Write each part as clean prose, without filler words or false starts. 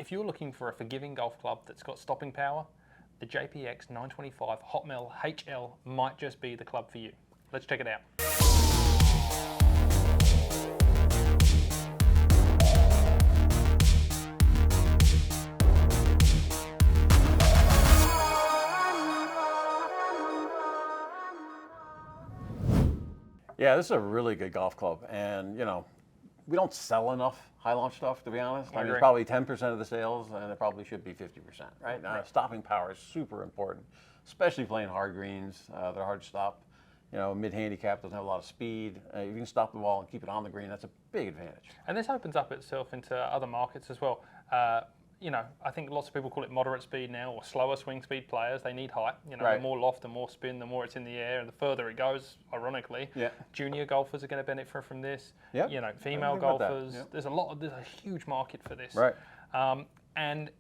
if you're looking for a forgiving golf club that's got stopping power, the JPX925 HotMetal HL might just be the club for you. Let's check it out. Yeah, this is a really good golf club, and we don't sell enough high launch stuff, to be honest. I mean, it's probably 10% of the sales, and it probably should be 50%, right? Now, stopping power is super important, especially playing hard greens. They're hard to stop. Mid-handicap doesn't have a lot of speed. If you can stop the ball and keep it on the green, that's a big advantage. And this opens up itself into other markets as well. I think lots of people call it moderate speed now, or slower swing speed players. They need height. The more loft, the more spin, the more it's in the air, and the further it goes, ironically. Yeah. Junior golfers are going to benefit from this. Yep. Female golfers. Yep. There's a huge market for this. Right. And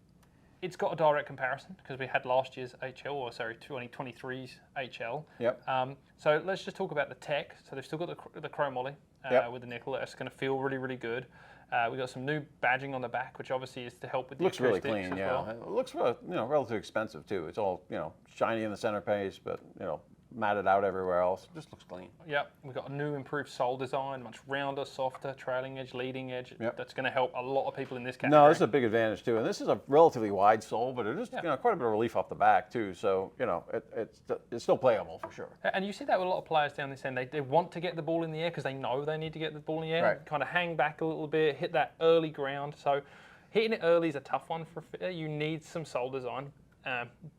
it's got a direct comparison because we had last year's HL, or sorry, 2023's HL. Yep. So let's just talk about the tech. So they've still got the chrome moly with the nickel. That's going to feel really, really good. We've got some new badging on the back, which obviously is to help with the acoustics. Looks really clean, as yeah. well. It looks relatively expensive too. It's all shiny in the center piece, but matted out everywhere else. It just looks clean. Yep, we've got a new improved sole design, much rounder, softer, trailing edge, leading edge. Yep. That's going to help a lot of people in this category. No, this is a big advantage too, and this is a relatively wide sole, but it is quite a bit of relief off the back too. So it's still playable for sure. And you see that with a lot of players down this end. They want to get the ball in the air because they know they need to get the ball in the air. Right. Kind of hang back a little bit, hit that early ground. So hitting it early is a tough one for you need some sole design.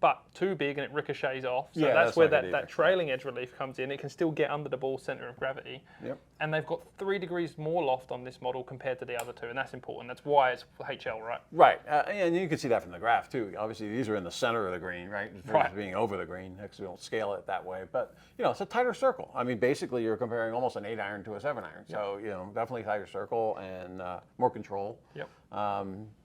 But too big and it ricochets off. So that's where that trailing edge relief comes in. It can still get under the ball center of gravity. Yep. And they've got 3 degrees more loft on this model compared to the other two, and that's important. That's why it's HL, right? Right, and you can see that from the graph too. Obviously, these are in the center of the green, right? Versus being over the green. Actually, we don't scale it that way, but it's a tighter circle. I mean, basically, you're comparing almost an 8-iron to a 7-iron. So definitely tighter circle and more control. Yep.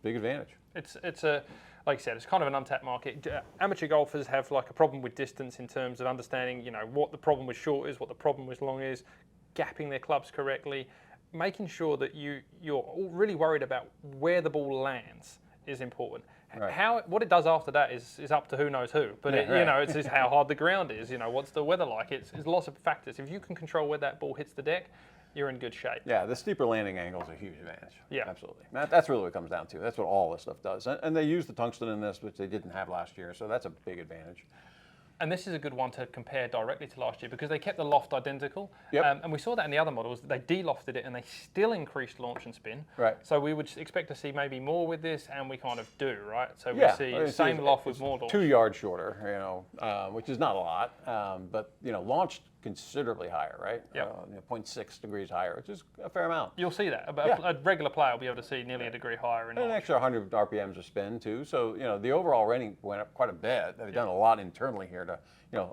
Big advantage. It's a like I said, it's kind of an untapped market. Amateur golfers have like a problem with distance in terms of understanding, what the problem with short is, what the problem with long is, gapping their clubs correctly, making sure that you're really worried about where the ball lands is important. Right. What it does after that is up to who knows who. But it's just how hard the ground is. What's the weather like? It's lots of factors. If you can control where that ball hits the deck, you're in good shape. Yeah, the steeper landing angle is a huge advantage. Yeah, absolutely. That's really what it comes down to. That's what all this stuff does. And they use the tungsten in this, which they didn't have last year. So that's a big advantage. And this is a good one to compare directly to last year because they kept the loft identical. Yep. And we saw that in the other models. They de-lofted it and they still increased launch and spin. Right. So we would expect to see maybe more with this, and we kind of do, right? So we see same loft with more launch. 2 yards shorter, which is not a lot, but launched considerably higher, right? Yep. 0.6 degrees higher, which is a fair amount. You'll see that. A regular player will be able to see nearly a degree higher. And an extra 100 RPMs of spin too. So the overall rating went up quite a bit. They've done a lot internally here to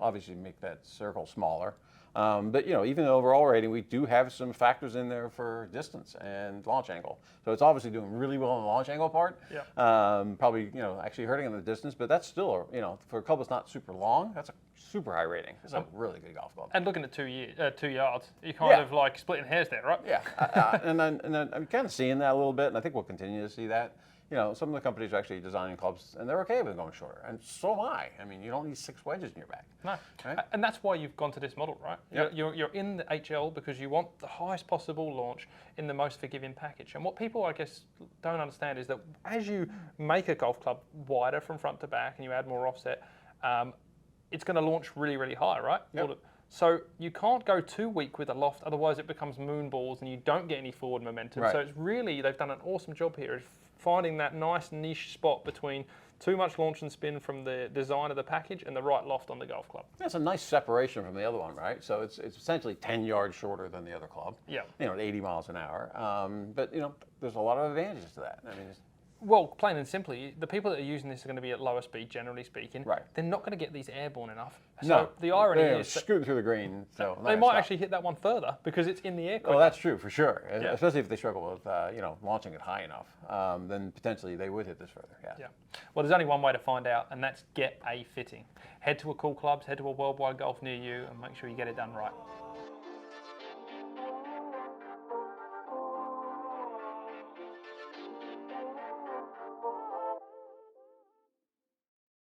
obviously make that circle smaller. But even the overall rating, we do have some factors in there for distance and launch angle. So it's obviously doing really well in the launch angle part. Yep. Probably actually hurting in the distance, but that's still for a club that's not super long, that's a super high rating. It's a really good golf club. And looking at 2 yards, you're kind of like splitting hairs there, right? Yeah. and then I'm kind of seeing that a little bit, and I think we'll continue to see that. Some of the companies are actually designing clubs, and they're okay with going shorter, and so am I. I mean, you don't need 6 wedges in your bag. No, right? And that's why you've gone to this model, right? Yep. You're in the HL because you want the highest possible launch in the most forgiving package. And what people, I guess, don't understand is that as you make a golf club wider from front to back and you add more offset, it's going to launch really, really high, right? Yep. So you can't go too weak with a loft, otherwise it becomes moon balls and you don't get any forward momentum. Right. So it's really, they've done an awesome job here of finding that nice niche spot between too much launch and spin from the design of the package and the right loft on the golf club. That's a nice separation from the other one, right? So it's essentially 10 yards shorter than the other club. Yeah. At 80 miles an hour. But there's a lot of advantages to that. I mean, well, plain and simply, the people that are using this are going to be at lower speed, generally speaking. Right. They're not going to get these airborne enough. So no, the irony is scooting through the green. So they might actually hit that one further because it's in the air quicker. Well, that's true for sure. Yeah. Especially if they struggle with launching it high enough, then potentially they would hit this further. Yeah. Well, there's only one way to find out, and that's get a fitting. Head to a cool clubs, head to a Worldwide Golf near you, and make sure you get it done right.